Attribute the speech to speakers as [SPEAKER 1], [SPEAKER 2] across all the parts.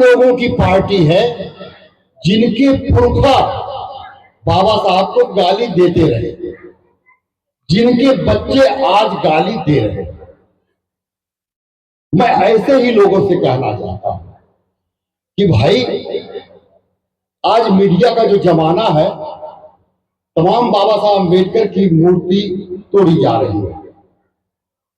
[SPEAKER 1] लोगों की पार्टी है जिनके पुरखा बाबा साहब को गाली देते रहे, जिनके बच्चे आज गाली दे रहे। मैं ऐसे ही लोगों से कहना चाहता हूं कि भाई आज मीडिया का जो जमाना है, तमाम बाबा साहब अम्बेडकर की मूर्ति तोड़ी जा रही है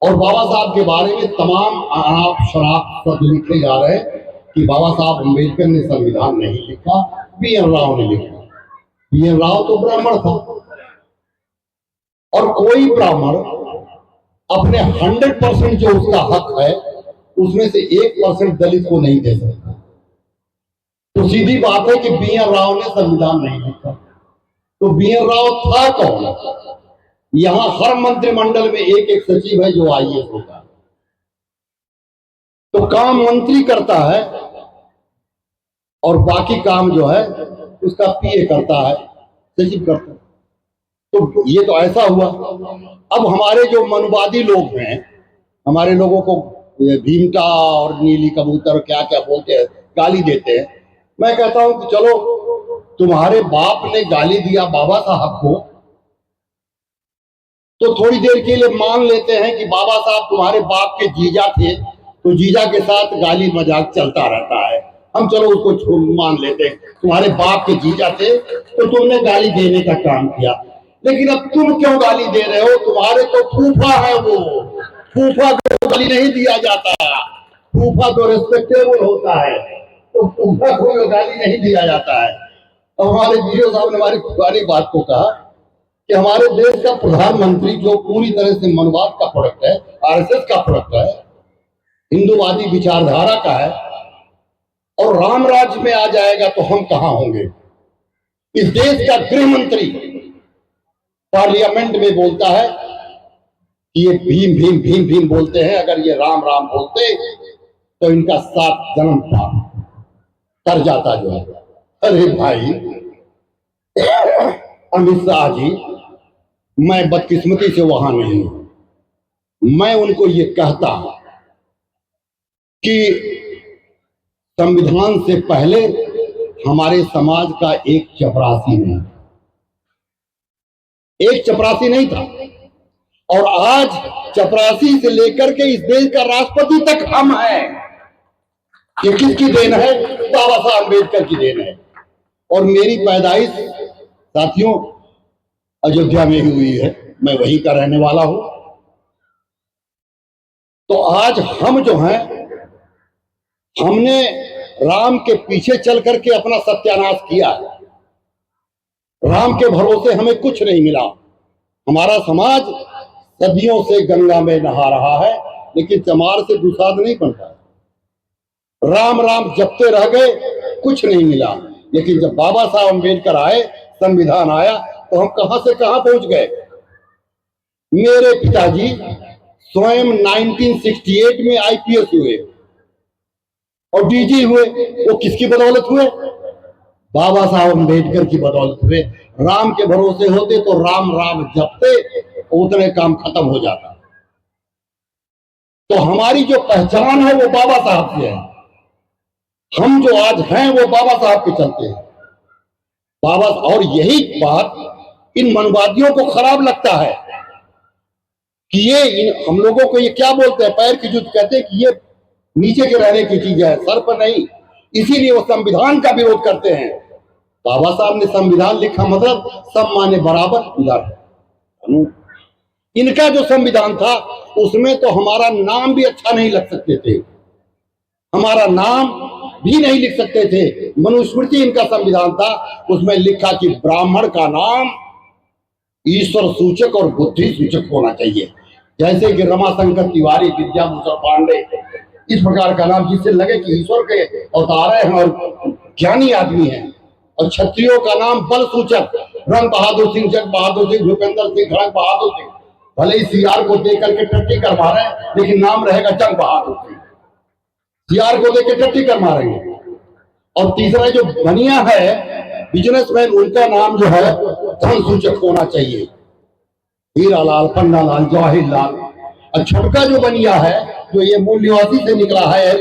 [SPEAKER 1] और बाबा साहब के बारे में तमाम अनाप शराब सब लिखे जा रहे हैं कि बाबा साहब अम्बेडकर ने संविधान नहीं लिखा, बी.एन. राव ने लिखा। बी.एन. राव तो ब्राह्मण था और कोई ब्राह्मण अपने 100% जो उसका हक है उसमें से 1% दलित को नहीं दे सकता। तो सीधी बात है कि बी.एन. राव ने संविधान नहीं लिखा, तो बी.एन. राव था कौन? यहां हर मंत्रिमंडल में एक एक सचिव है जो आईएएस होता है, तो काम मंत्री करता है और बाकी काम जो है उसका पीए करता है, सचिव करता है। तो ये तो ऐसा हुआ। अब हमारे जो मनुवादी लोग हैं, हमारे लोगों को भीमटा और नीली कबूतर क्या क्या बोलते हैं, गाली देते हैं। मैं कहता हूं कि चलो तुम्हारे बाप ने गाली दिया बाबा साहब को, तो थोड़ी देर के लिए मान लेते हैं कि बाबा साहब तुम्हारे बाप के जीजा थे, तो जीजा के साथ गाली मजाक चलता रहता है, हम चलो उसको मान लेते हैं। तुम्हारे बाप के जीजा थे तो तुमने गाली देने का काम किया, लेकिन अब तुम क्यों गाली दे रहे हो? तुम्हारे तो फूफा है, वो फूफा को गाली नहीं दिया जाता, फूफा तो रिस्पेक्टेबल होता है, तो फूफा को गाली नहीं दिया जाता है। अब हमारे जीओ साहब ने हमारी पुरानी बात को कहा कि हमारे देश का प्रधानमंत्री जो पूरी तरह से मनवाद का प्रोडक्ट है, आरएसएस का प्रोडक्ट है, हिंदूवादी विचारधारा का है, और राम राज्य में आ जाएगा तो हम कहां होंगे? इस देश का गृह मंत्री पार्लियामेंट में बोलता है कि ये भीम भीम भीम भीम बोलते हैं, अगर ये राम राम बोलते तो इनका 7 जन्म था तर जाता जो है। अरे भाई अमित शाह जी, मैं बदकिस्मती से वहां नहीं हूं। मैं उनको ये कहता कि संविधान से पहले हमारे समाज का एक चपरासी नहीं था, और आज चपरासी से लेकर के इस देश का राष्ट्रपति तक हम हैं। ये किसकी देन है? बाबा साहब अम्बेडकर की देन है। और मेरी पैदाइश साथियों अयोध्या में ही हुई है, मैं वहीं का रहने वाला हूं। तो आज हम जो हैं, हमने राम के पीछे चल करके अपना सत्यानाश किया। राम के भरोसे हमें कुछ नहीं मिला। हमारा समाज सदियों से गंगा में नहा रहा है, लेकिन चमार से दुसाध नहीं बनता। राम राम जपते रह गए, कुछ नहीं मिला। लेकिन जब बाबा साहब अम्बेडकर आए, संविधान आया, तो हम कहां से कहां पहुंच गए। मेरे पिताजी स्वयं 1968 में आईपीएस हुए और डीजी हुए। वो किसकी बदौलत हुए? बाबा साहब अम्बेडकर की बदौलत हुए। राम के भरोसे होते तो राम राम जपते, उतने काम खत्म हो जाता। तो हमारी जो पहचान है वो बाबा साहब से है। हम जो आज हैं वो बाबा साहब के चलते हैं। बाबा, और यही बात इन मनवादियों को खराब लगता है कि ये हम लोगों को ये क्या बोलते हैं, पैर की जुत कहते हैं कि ये नीचे के रहने की चीज है, सर पर नहीं। इसीलिए वो संविधान का विरोध करते हैं। बाबा साहब ने संविधान लिखा, मतलब सब माने बराबर इधर। इनका जो संविधान था उसमें तो हमारा नाम भी अच्छा नहीं लग सकते थे, हमारा नाम भी नहीं लिख सकते थे। मनुस्मृति इनका संविधान था, उसमें लिखा कि ब्राह्मण का नाम ईश्वर सूचक और बुद्धि सूचक होना चाहिए। जैसे कि रमाशंकर तिवारी, विद्याभूषण पांडे, इस प्रकार का नाम जिससे लगे कि ईश्वर के अवतार हैं और ज्ञानी आदमी हैं। और क्षत्रियों का नाम बल सूचक, रंग बहादुर सिंह, जग बहादुर सिंह, भूपेंद्र सिंह, खड़ग बहादुर सिंह। भले ही सीआर को देख करके टट्टी कर मारे, लेकिन नाम रहेगा जंग बहादुर सिंह। सीआर को देख के टट्टी कर मारेंगे। और तीसरा जो बनिया है बिजनेसमैन, उनका नाम जो है धन सूचक होना चाहिए, हीरालाल, पन्नालाल, जवाहिर लाल। और छोटका जो बनिया है, जो ये मूल निवासी से निकला है,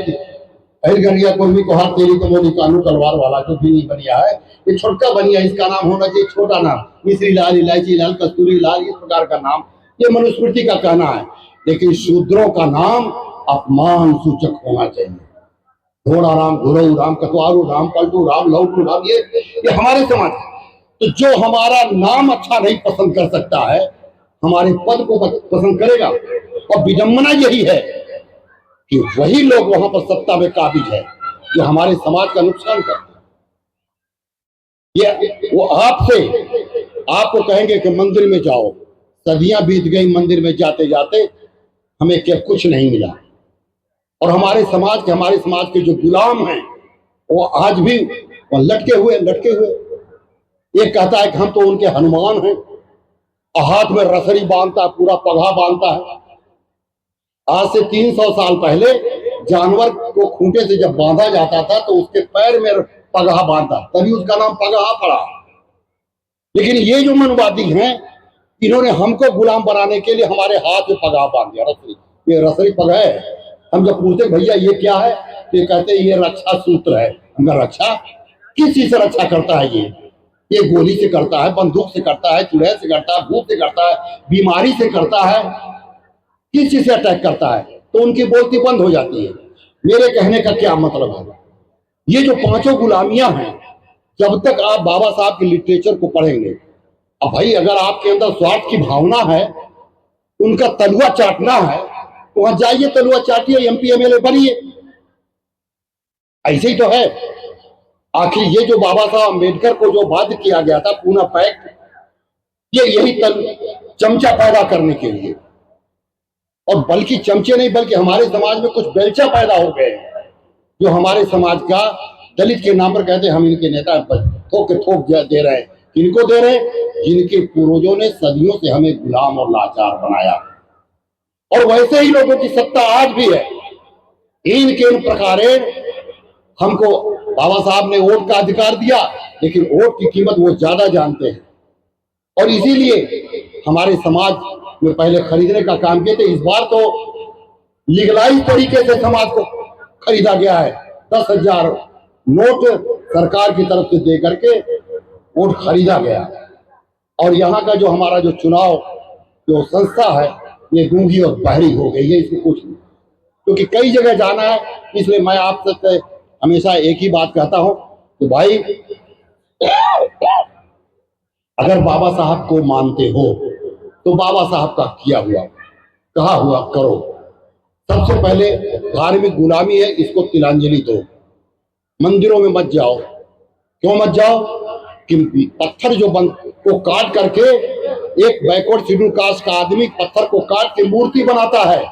[SPEAKER 1] अहिरगरिया कुर्मी को हाथ तेरी तो मोदी कानू तलवार वाला जो भी नहीं बनिया है, ये छोटका बनिया, इसका नाम होना चाहिए छोटा नाम, मिश्री लाल, इलायची लाल, कस्तूरी लाल, इस प्रकार का नाम ये मनुस्मृति का कहना है। लेकिन शूद्रों का नाम अपमान सूचक होना चाहिए। घोड़ा राम, घुरऊ राम, कटवारू राम, पलटू राम, लौटू राम, ये हमारे समाज है। तो जो हमारा नाम अच्छा नहीं पसंद कर सकता है, हमारे पद को पसंद करेगा। और विडंबना यही है कि वही लोग वहां पर सत्ता में काबिज है जो हमारे समाज का नुकसान करते हैं। ये वो आपको कहेंगे कि मंदिर में जाओ, सदियां बीत गई मंदिर में जाते जाते, हमें क्या कुछ नहीं मिला। और हमारे समाज के जो गुलाम हैं वो आज भी वो लटके हुए। एक कहता है कि हम तो उनके हनुमान हैं, और हाथ में रसरी बांधता है, पूरा पगहा बांधता है। आज से 300 साल पहले जानवर को खूंटे से जब बांधा जाता था तो उसके पैर में पगहा बांधा, तभी उसका नाम पगहा पड़ा। लेकिन ये जो मनवादी हैं, इन्होंने हमको गुलाम बनाने के लिए हमारे हाथ में पगहा बांध दिया, रसरी। ये रसरी पगहा है। हम जब पूछते भैया ये क्या है, तो ये कहते ये रक्षा सूत्र है। हमें रक्षा किस चीज से रक्षा करता है? ये गोली से करता है, बंदूक से करता है, चुड़ैल से करता है, भूत से करता है, बीमारी से करता है, किस चीज से अटैक करता है? तो उनकी बोलती बंद हो जाती है। मेरे कहने का क्या मतलब है? ये जो पांचों गुलामियां हैं, जब तक आप बाबा साहब के लिटरेचर को पढ़ेंगे, अब भाई अगर आपके अंदर स्वार्थ की भावना है, उनका तलुआ चाटना है, तो वहां जाइए, तलुआ चाटिए, एमपी एमएलए बनिए। ऐसे ही तो है। आखिर ये जो बाबा साहब अम्बेडकर को जो बाध्य किया गया था, पूना पैक्ट, ये यही चमचा पैदा करने के लिए, और बल्कि चमचे नहीं बल्कि हमारे समाज में कुछ बेलचा पैदा हो गए जो हमारे समाज का दलित के नाम पर कहते हैं हम इनके नेता थोक दे रहे हैं। किनको दे रहे हैं? जिनके पूर्वजों ने सदियों से हमें गुलाम और लाचार बनाया। और वैसे ही लोगों की सत्ता आज भी है। इनके इन प्रकारे हमको बाबा साहब ने वोट का अधिकार दिया, लेकिन वोट की कीमत वो ज्यादा जानते हैं। और इसीलिए हमारे समाज में पहले खरीदने का काम किए थे। इस बार तो लीगलाइज तरीके से समाज को खरीदा गया है। 10,000 नोट सरकार की तरफ से दे करके वोट खरीदा गया। और यहाँ का जो हमारा जो चुनाव जो संस्था है, ये गूंगी और बहरी हो गई है, इसमें कुछ नहीं। क्योंकि कई जगह जाना है, इसलिए मैं आपसे हमेशा एक ही बात कहता हूं कि भाई अगर बाबा साहब को मानते हो तो बाबा साहब का किया हुआ कहा हुआ करो। सबसे पहले धार्मिक गुलामी है, इसको तिलांजलि दो। मंदिरों में मत जाओ। क्यों मत जाओ? कि पत्थर जो को काट करके एक बैकवर्ड शेड्यूल कास्ट का आदमी पत्थर को काट के मूर्ति बनाता है।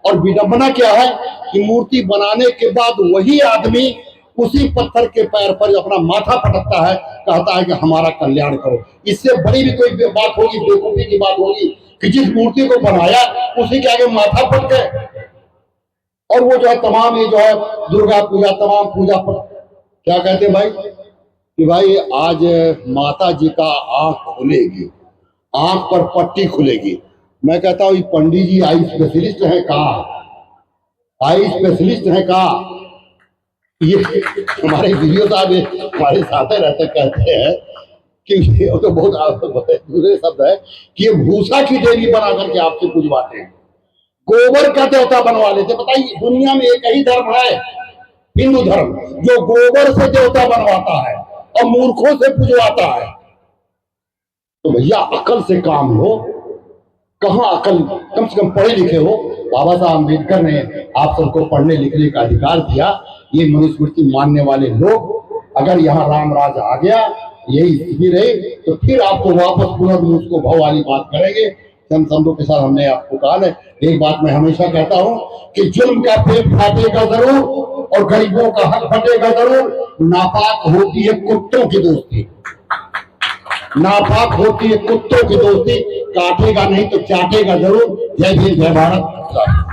[SPEAKER 1] और विडंबना क्या है कि मूर्ति बनाने के बाद वही आदमी उसी पत्थर के पैर पर अपना माथा पटकता है, कहता है कि हमारा कल्याण करो। इससे बड़ी भी कोई बात होगी, बेवकूफी की बात होगी कि जिस मूर्ति को बनाया उसी के आगे माथा पटके। और वो जो है तमाम ये जो है दुर्गा पूजा, तमाम पूजा पर क्या कहते हैं भाई कि भाई आज माता जी का आंख खुलेगी, आंख पर पट्टी खुलेगी। मैं कहता हूँ पंडित जी आई स्पेशलिस्ट है कहा? आई स्पेशलिस्ट है कहा? ये हमारे वीडियो साहब हमारे साथ रहते कहते हैं कि तो बहुत दूसरे शब्द है कि ये भूसा की देवी बना करके आपसे पूजवाते हैं, गोबर का देवता बनवा लेते। बताइए, दुनिया में एक ही धर्म है, हिंदू धर्म, जो गोबर से देवता बनवाता है और मूर्खों से पूजवाता है। तो भैया अकल से काम लो। कहाँ अकल? कम से कम पढ़े लिखे हो। बाबा साहब अम्बेडकर ने आप सबको पढ़ने लिखने का अधिकार दिया। ये मनुस्मृति मानने वाले लोग अगर यहाँ राम राज आ गया, यही स्थिति रही, तो फिर आपको वापस पुनर्मुस को भाव वाली बात करेंगे। हम समझो के साथ हमने आपको कहा है। एक बात मैं हमेशा कहता हूँ कि जुल्म का पेट फाटेगा जरूर और गरीबों का हक फटेगा जरूर। नापाक होती है कुत्तों की दोस्ती, नापाक होती है कुत्तों की दोस्ती। काटेगा नहीं तो चाटेगा जरूर। जय हिंद, जय भारत।